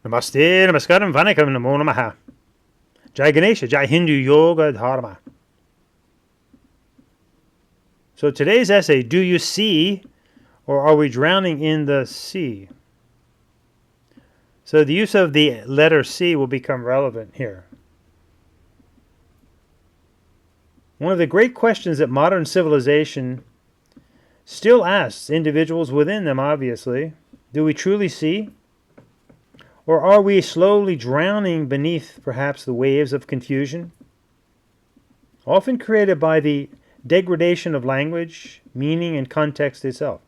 Namaste, Namaskaram, Vanakkam, Namo Namaha. Jai Ganesha, Jai Hindu Yoga Dharma. So today's essay, do you see or are we drowning in the sea? So the use of the letter C will become relevant here. One of the great questions that modern civilization still asks individuals within them, obviously, do we truly see? Or are we slowly drowning beneath perhaps the waves of confusion, often created by the degradation of language, meaning, and context itself?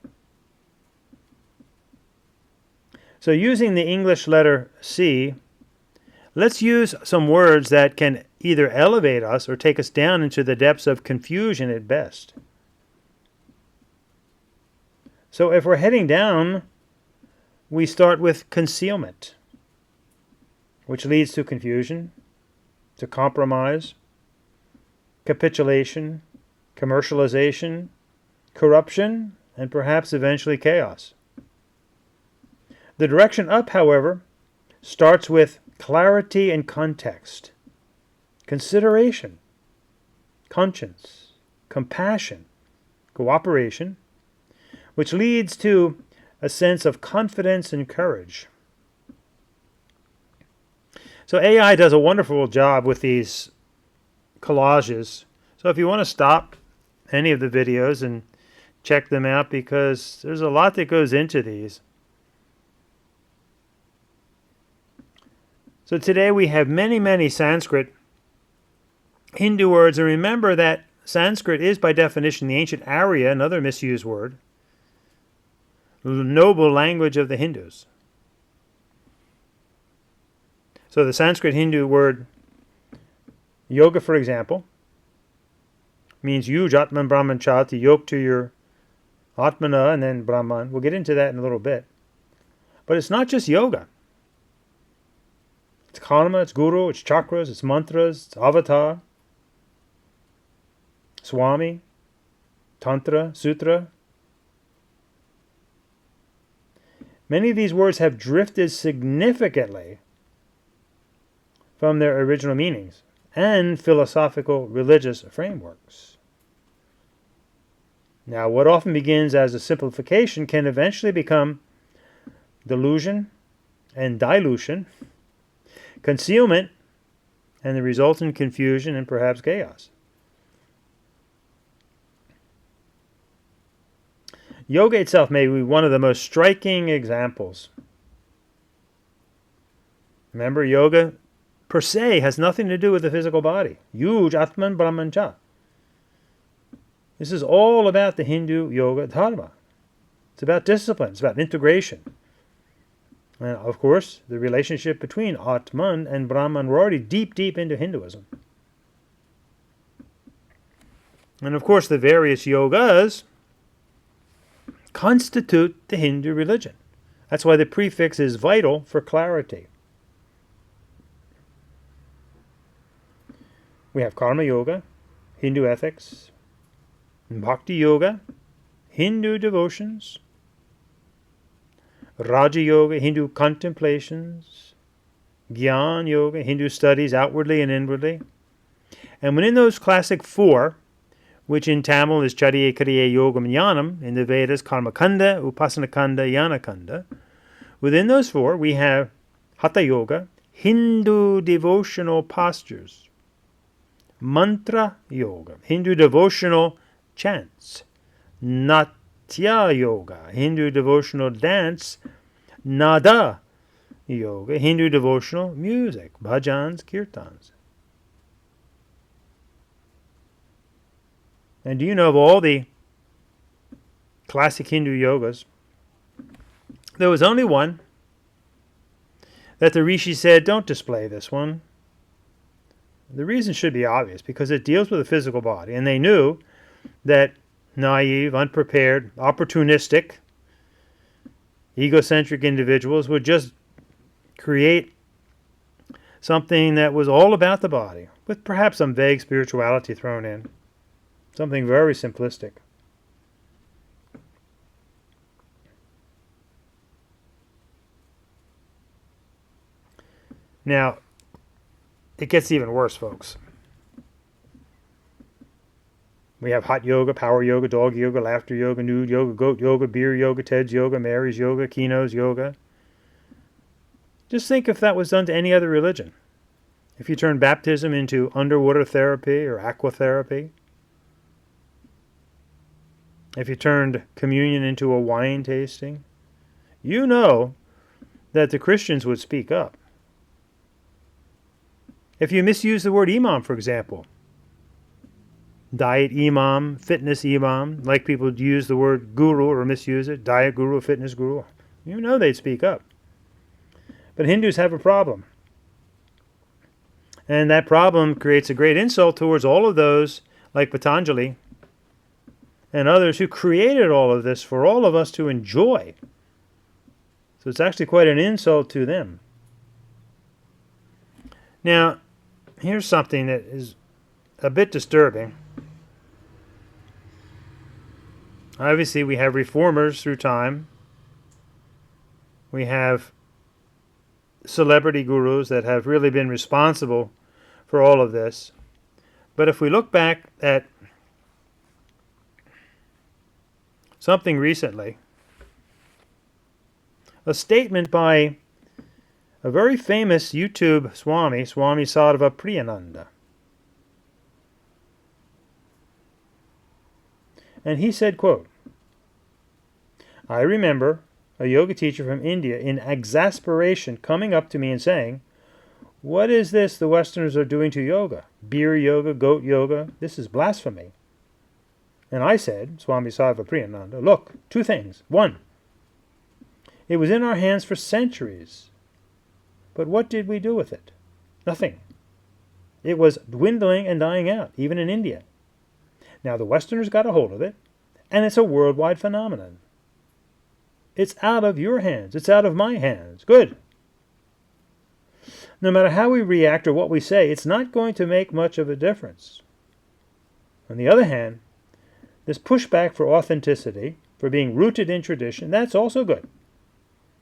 So using the English letter C, let's use some words that can either elevate us or take us down into the depths of confusion at best. So if we're heading down, we start with concealment, which leads to confusion, to compromise, capitulation, commercialization, corruption, and perhaps eventually chaos. The direction up, however, starts with clarity and context, consideration, conscience, compassion, cooperation, which leads to a sense of confidence and courage. So AI does a wonderful job with these collages. So if you want to stop any of the videos and check them out, because there's a lot that goes into these. So today we have many Sanskrit Hindu words, and remember that Sanskrit is by definition the ancient Arya, another misused word, noble language of the Hindus. So the Sanskrit Hindu word yoga, for example, means yuj atman brahman cha, to yoke to your atmana and then brahman. We'll get into that in a little bit. But it's not just yoga. It's karma, it's guru, it's chakras, it's mantras, it's avatar, Swami, Tantra, Sutra. Many of these words have drifted significantly from their original meanings and philosophical religious frameworks. Now, what often begins as a simplification can eventually become delusion and dilution, concealment, and the resultant confusion and perhaps chaos. Yoga itself may be one of the most striking examples. Remember, yoga per se has nothing to do with the physical body. Yuj Atman Brahman Cha. This is all about the Hindu yoga dharma. It's about discipline. It's about integration. And of course, the relationship between Atman and Brahman, we're already deep into Hinduism. And of course, the various yogas constitute the Hindu religion. That's why the prefix is vital for clarity. We have Karma Yoga, Hindu ethics, Bhakti Yoga, Hindu devotions, Raja Yoga, Hindu contemplations, Gyan Yoga, Hindu studies outwardly and inwardly. And within those classic four, which in Tamil is Chariya Kriya Yogam Jnanam, in the Vedas Karma Kanda, Upasana Kanda, Jnana Kanda, within those four we have Hatha Yoga, Hindu devotional postures, Mantra Yoga, Hindu devotional chants, Natya Yoga, Hindu devotional dance, Nada Yoga, Hindu devotional music, bhajans, kirtans. And do you know of all the classic Hindu yogas, there was only one that the rishi said, don't display this one. The reason should be obvious, because it deals with the physical body. And they knew that naive, unprepared, opportunistic, egocentric individuals would just create something that was all about the body, with perhaps some vague spirituality thrown in. Something very simplistic. Now, it gets even worse, folks. We have hot yoga, power yoga, dog yoga, laughter yoga, nude yoga, goat yoga, beer yoga, Ted's yoga, Mary's yoga, Kino's yoga. Just think if that was done to any other religion. If you turn baptism into underwater therapy or aquatherapy. If you turned communion into a wine tasting. You know that the Christians would speak up. If you misuse the word imam, for example, diet imam, fitness imam, like people use the word guru or misuse it, diet guru, fitness guru, you know they'd speak up. But Hindus have a problem. And that problem creates a great insult towards all of those like Patanjali and others who created all of this for all of us to enjoy. So it's actually quite an insult to them. Now, here's something that is a bit disturbing. Obviously, we have reformers through time. We have celebrity gurus that have really been responsible for all of this. But if we look back at something recently, a statement by a very famous YouTube Swami, Swami Sarva Priyananda. And he said, quote, "I remember a yoga teacher from India in exasperation coming up to me and saying, 'What is this the Westerners are doing to yoga? Beer yoga, goat yoga, this is blasphemy.' And I said," Swami Sarva Priyananda, "look, two things. One, it was in our hands for centuries. But what did we do with it? Nothing. It was dwindling and dying out, even in India. Now the Westerners got a hold of it, and it's a worldwide phenomenon. It's out of your hands. It's out of my hands. Good. No matter how we react or what we say, it's not going to make much of a difference. On the other hand, this pushback for authenticity, for being rooted in tradition, that's also good.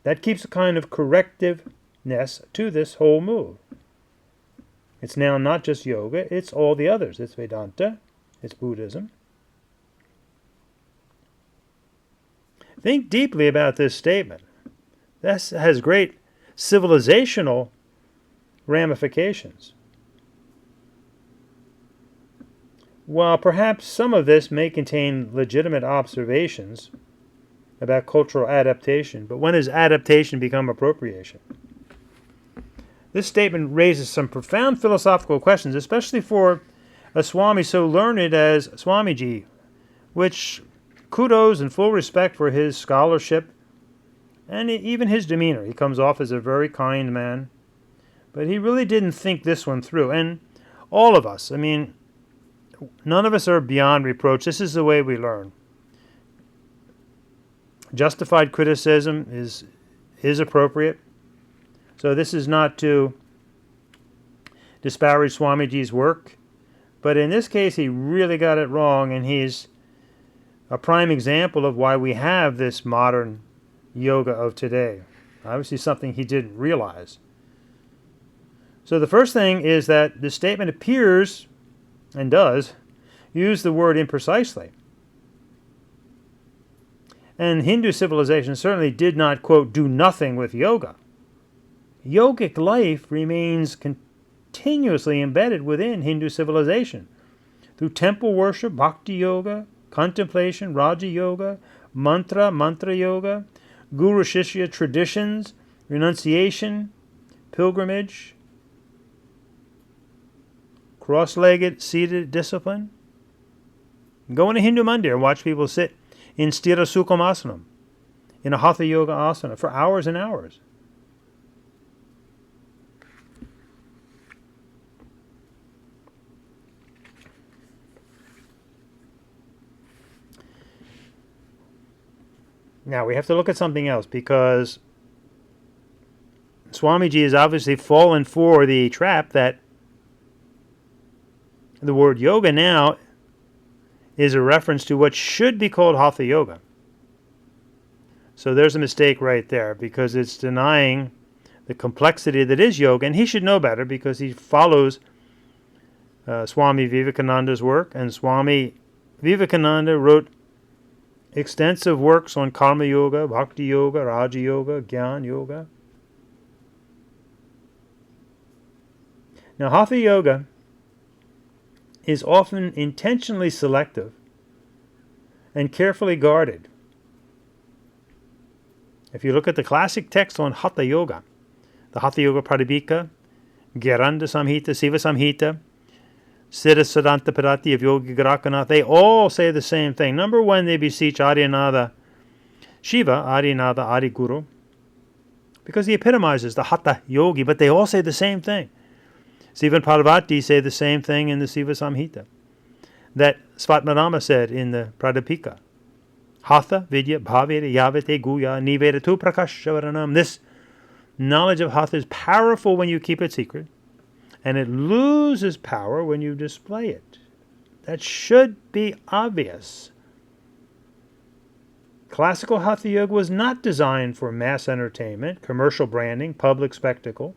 That keeps a kind of correctiveness to this whole move. It's now not just yoga, it's all the others. It's Vedanta, it's Buddhism. Think deeply about this statement. This has great civilizational ramifications. While perhaps some of this may contain legitimate observations about cultural adaptation, but when does adaptation become appropriation? This statement raises some profound philosophical questions, especially for a Swami so learned as Swamiji, which kudos and full respect for his scholarship and even his demeanor. He comes off as a very kind man, but he really didn't think this one through. And all of us, I mean, none of us are beyond reproach. This is the way we learn. Justified criticism is appropriate. So this is not to disparage Swamiji's work, but in this case he really got it wrong, and he's a prime example of why we have this modern yoga of today. Obviously something he didn't realize. So the first thing is that the statement appears, and does, use the word imprecisely. And Hindu civilization certainly did not, quote, do nothing with yoga. Yogic life remains continuously embedded within Hindu civilization through temple worship, bhakti yoga, contemplation, Raja yoga, mantra yoga, guru shishya traditions, renunciation, pilgrimage, cross-legged seated discipline. Go in a Hindu mandir and watch people sit in Sthira Sukhamasana, in a Hatha Yoga asana for hours and hours. Now we have to look at something else, because Swamiji has obviously fallen for the trap that the word yoga now is a reference to what should be called Hatha Yoga. So there's a mistake right there, because it's denying the complexity that is yoga, and he should know better because he follows Swami Vivekananda's work, and Swami Vivekananda wrote extensive works on karma yoga, bhakti yoga, raja yoga, jnana yoga. Now, hatha yoga is often intentionally selective and carefully guarded. If you look at the classic text on hatha yoga, the Hatha Yoga Pradipika, Gheranda Samhita, Siva Samhita, Siddha Siddhanta Padati of Yogi Grakanath, they all say the same thing. Number one, they beseech Adinada Shiva, Adinada Adi Guru, because he epitomizes the Hatha Yogi, but they all say the same thing. Siva and Parvati say the same thing in the Siva Samhita that Svatmarama said in the Pradipika. Hatha Vidya Bhaveda Yavate Guya Niveda Tu Prakashavaranam. This knowledge of hatha is powerful when you keep it secret, and it loses power when you display it. That should be obvious. Classical hatha yoga was not designed for mass entertainment, commercial branding, public spectacle.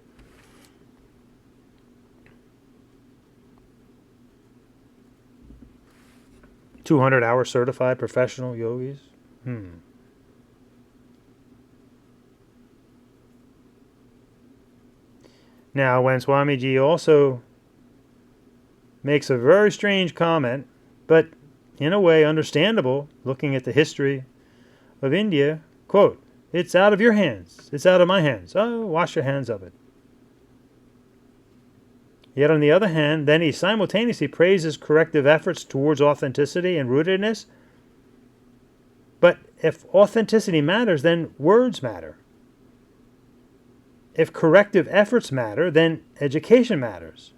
$200-hour certified professional yogis. Now, when Swamiji also makes a very strange comment, but in a way understandable, looking at the history of India, quote, "It's out of your hands. It's out of my hands. Oh, wash your hands of it." Yet on the other hand, then he simultaneously praises corrective efforts towards authenticity and rootedness. But if authenticity matters, then words matter. If corrective efforts matter, then education matters.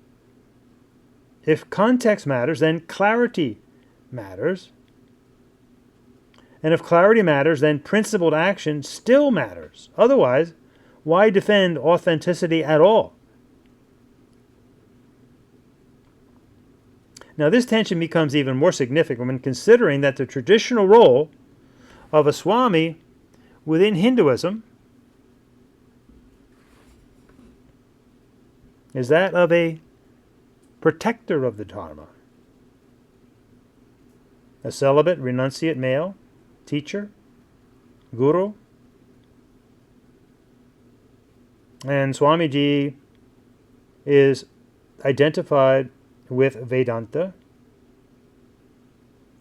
If context matters, then clarity matters. And if clarity matters, then principled action still matters. Otherwise, why defend authenticity at all? Now, this tension becomes even more significant when considering that the traditional role of a Swami within Hinduism is that of a protector of the Dharma, a celibate, renunciate male, teacher, guru. And Swamiji is identified with Vedanta.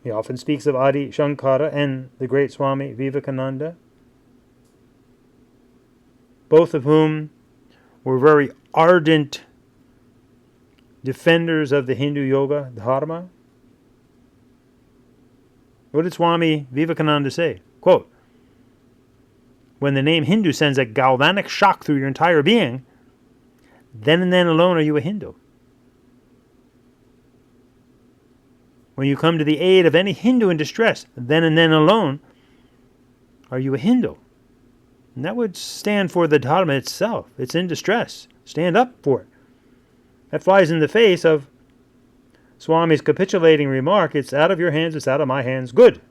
He often speaks of Adi Shankara and the great Swami Vivekananda, both of whom were very ardent defenders of the Hindu yoga dharma. What did Swami Vivekananda say? Quote, "When the name Hindu sends a galvanic shock through your entire being, then and then alone are you a Hindu. When you come to the aid of any Hindu in distress, then and then alone are you a Hindu." And that would stand for the Dharma itself. It's in distress. Stand up for it. That flies in the face of Swami's capitulating remark, "It's out of your hands, it's out of my hands. Good."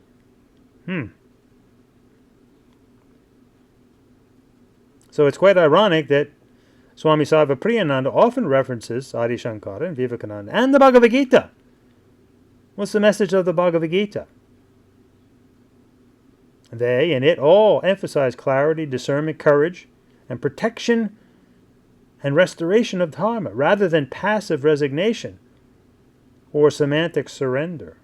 So it's quite ironic that Swami Sarvapriyananda often references Adi Shankara and Vivekananda and the Bhagavad Gita. What's the message of the Bhagavad Gita? They and it all emphasize clarity, discernment, courage, and protection and restoration of Dharma, rather than passive resignation or semantic surrender.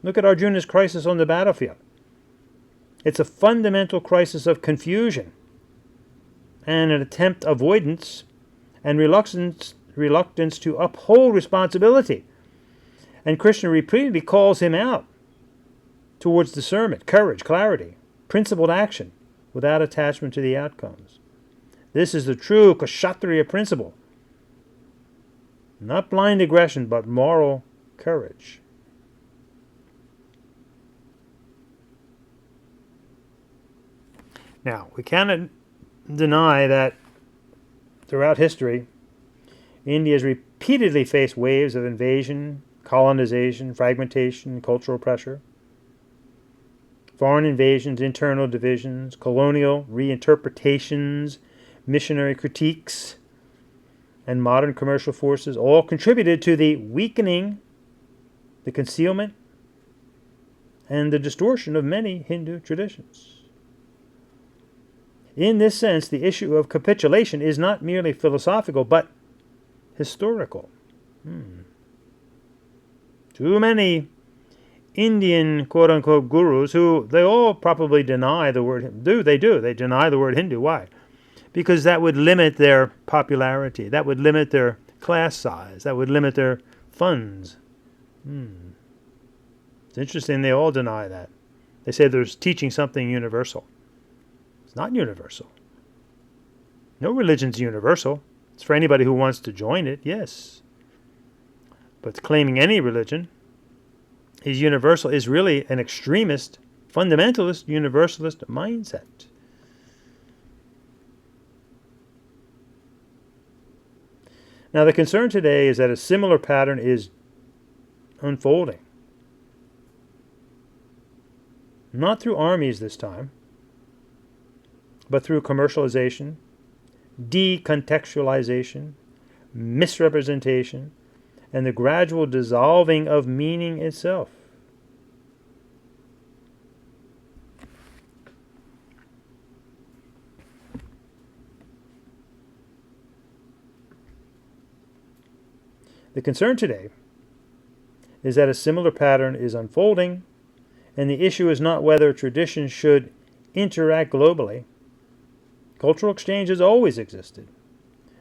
Look at Arjuna's crisis on the battlefield. It's a fundamental crisis of confusion and an attempt avoidance and reluctance to uphold responsibility. And Krishna repeatedly calls him out towards discernment, courage, clarity, principled action without attachment to the outcomes. This is the true Kshatriya principle. Not blind aggression, but moral courage. Now, we cannot deny that throughout history, India has repeatedly faced waves of invasion, colonization, fragmentation, cultural pressure. foreign invasions, internal divisions, colonial reinterpretations, missionary critiques, and modern commercial forces all contributed to the weakening, the concealment, and the distortion of many Hindu traditions. In this sense, the issue of capitulation is not merely philosophical, but historical. Too many Indian quote-unquote gurus who they all probably deny the word Hindu. They deny the word Hindu. Why? Because that would limit their popularity. That would limit their class size. That would limit their funds. It's interesting they all deny that. They say there's teaching something universal. It's not universal. No religion's universal. It's for anybody who wants to join it, yes. But claiming any religion is universal is really an extremist, fundamentalist, universalist mindset. Now, the concern today is that a similar pattern is unfolding. Not through armies this time, but through commercialization, decontextualization, misrepresentation, and the gradual dissolving of meaning itself. The concern today is that a similar pattern is unfolding, and the issue is not whether traditions should interact globally. Cultural exchange has always existed.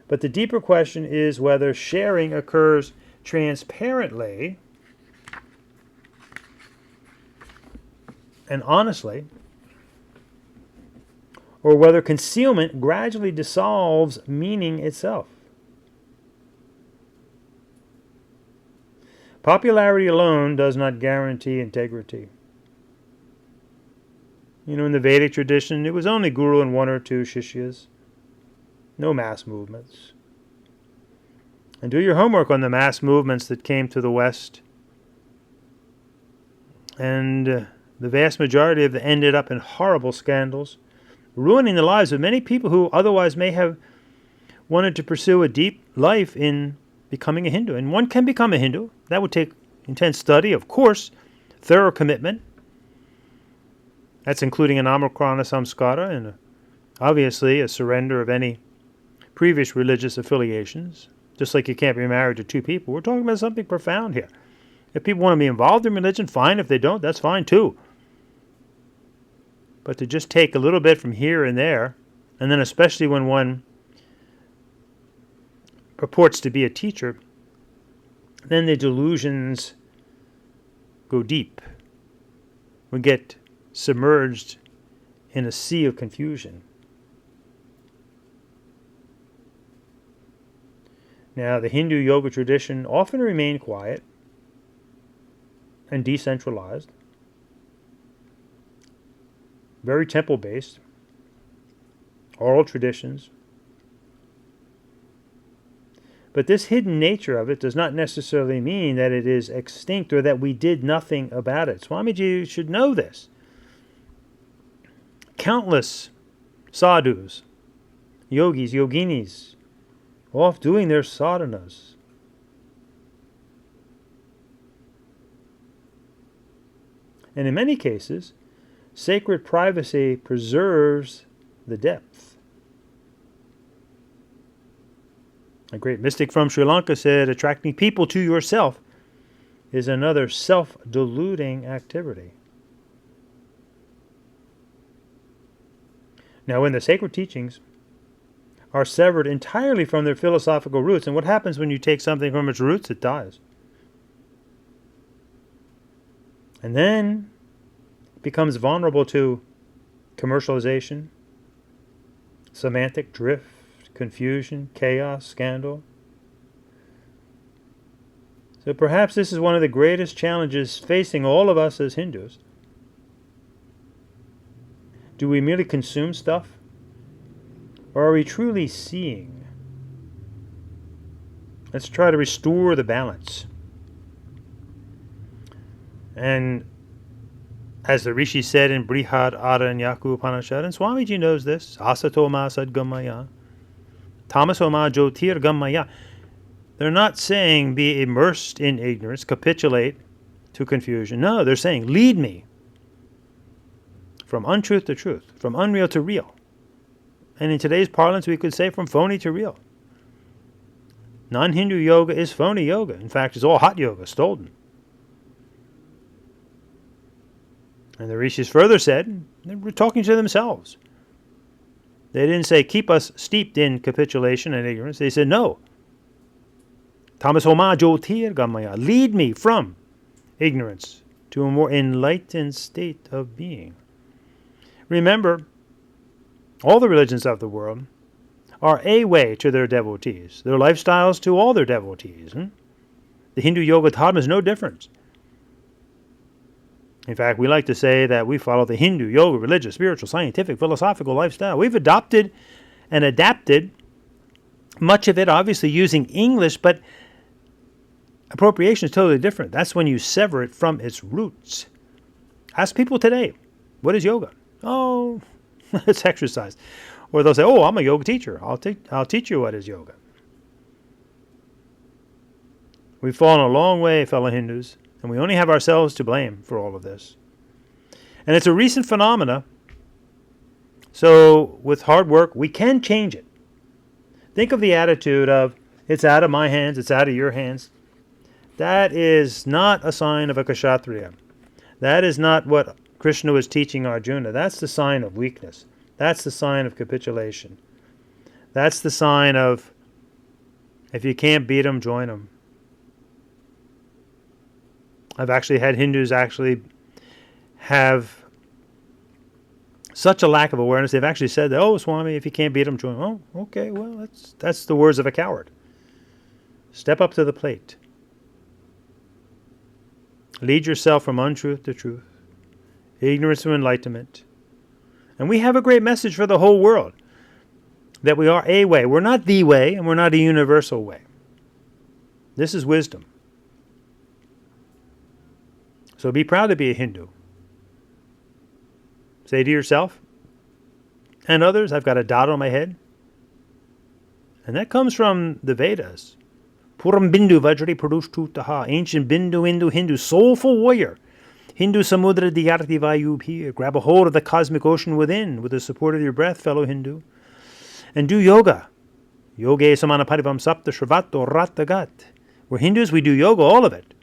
But the deeper question is whether sharing occurs transparently and honestly, or whether concealment gradually dissolves meaning itself. Popularity alone does not guarantee integrity. In the Vedic tradition, it was only Guru and one or two Shishyas. No mass movements. And do your homework on the mass movements that came to the West. And the vast majority of them ended up in horrible scandals, ruining the lives of many people who otherwise may have wanted to pursue a deep life in becoming a Hindu. And one can become a Hindu. That would take intense study, of course, thorough commitment. That's including an Amakrana Samskara and obviously a surrender of any previous religious affiliations. Just like you can't be married to two people. We're talking about something profound here. If people want to be involved in religion, fine. If they don't, that's fine too. But to just take a little bit from here and there, and then especially when one purports to be a teacher, then the delusions go deep. We get submerged in a sea of confusion. Now, the Hindu yoga tradition often remained quiet and decentralized, very temple-based, oral traditions. But this hidden nature of it does not necessarily mean that it is extinct or that we did nothing about it. Swamiji should know this. Countless sadhus, yogis, yoginis, off doing their sadhanas. And in many cases, sacred privacy preserves the depth. A great mystic from Sri Lanka said, attracting people to yourself is another self-deluding activity. Now, when the sacred teachings are severed entirely from their philosophical roots, and what happens when you take something from its roots? It dies. And then it becomes vulnerable to commercialization, semantic drift, confusion, chaos, scandal. So perhaps this is one of the greatest challenges facing all of us as Hindus. Do we merely consume stuff? Or are we truly seeing? Let's try to restore the balance. And As the Rishi said in Brihad Aranyaku Upanishad, and Swamiji knows this, Asatoma Sadgamaya, Tamasoma Jyotir Gamaya. They're not saying be immersed in ignorance, capitulate to confusion. No, they're saying lead me from untruth to truth, from unreal to real. And in today's parlance, we could say from phony to real. Non-Hindu yoga is phony yoga. In fact, it's all hot yoga, stolen. And the rishis further said, they were talking to themselves. They didn't say, keep us steeped in capitulation and ignorance. They said, no. Tamasoma jyotir gamaya. Lead me from ignorance to a more enlightened state of being. Remember, all the religions of the world are a way to their devotees, their lifestyles to all their devotees. The Hindu yoga dharma is no different. In fact, we like to say that we follow the Hindu yoga, religious, spiritual, scientific, philosophical lifestyle. We've adopted and adapted much of it, obviously using English, but appropriation is totally different. That's when you sever it from its roots. Ask people today, what is yoga? Oh, it's exercise. Or they'll say, oh, I'm a yoga teacher. I'll teach you what is yoga. We've fallen a long way, fellow Hindus, and we only have ourselves to blame for all of this. And it's a recent phenomena, so with hard work, we can change it. Think of the attitude of, it's out of my hands, it's out of your hands. That is not a sign of a kshatriya. That is not what Krishna was teaching Arjuna. That's the sign of weakness. That's the sign of capitulation. That's the sign of, if you can't beat them, join them. I've actually had Hindus actually have such a lack of awareness. They've actually said that, oh, Swami, if you can't beat them, join them. Oh, okay, well, that's the words of a coward. Step up to the plate. Lead yourself from untruth to truth, ignorance to enlightenment. And we have a great message for the whole world, that we are a way. We're not the way, and we're not a universal way. This is wisdom. So be proud to be a Hindu. Say to yourself and others, I've got a dot on my head. And that comes from the Vedas. Puram Bindu Vajri Purush ancient Bindu Hindu, soulful warrior. Hindu Samudra Diyarti Vayub here. Grab a hold of the cosmic ocean within with the support of your breath, fellow Hindu. And do yoga. Yoga Samanaparivam Sapta Shravato Ratagat. We're Hindus, we do yoga, all of it,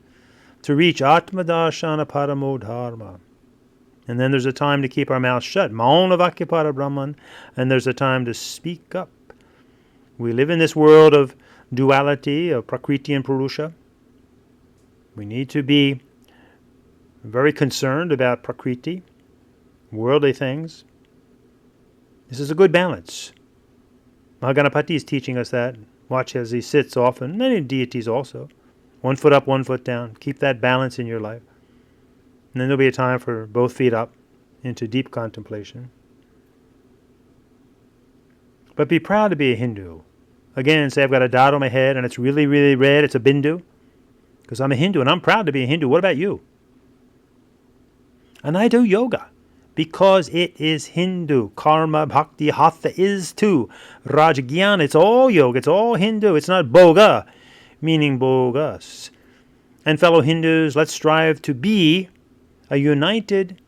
to reach Atmadashana Paramo Dharma. And then there's a time to keep our mouths shut. Mauna Vakyapara Brahman. And there's a time to speak up. We live in this world of duality, of Prakriti and Purusha. We need to be very concerned about Prakriti, worldly things. This is a good balance. Mahaganapati is teaching us that. Watch as he sits often. Many deities also. 1 foot up, 1 foot down. Keep that balance in your life. And then there'll be a time for both feet up into deep contemplation. But be proud to be a Hindu. Again, say I've got a dot on my head and it's really, really red. It's a bindu. Because I'm a Hindu and I'm proud to be a Hindu. What about you? And I do yoga because it is Hindu. Karma, bhakti, hatha is too. Rajagyan, it's all yoga. It's all Hindu. It's not boga, meaning bogus. And fellow Hindus, let's strive to be a united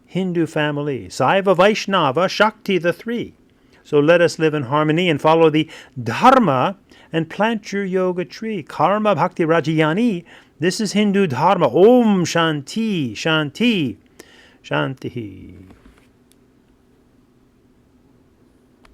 Hindu family. Saiva, Vaishnava, Shakti, the three. So let us live in harmony and follow the Dharma and plant your yoga tree. Karma, Bhakti, Rajayani. This is Hindu Dharma. Om Shanti, Shanti, Shanti.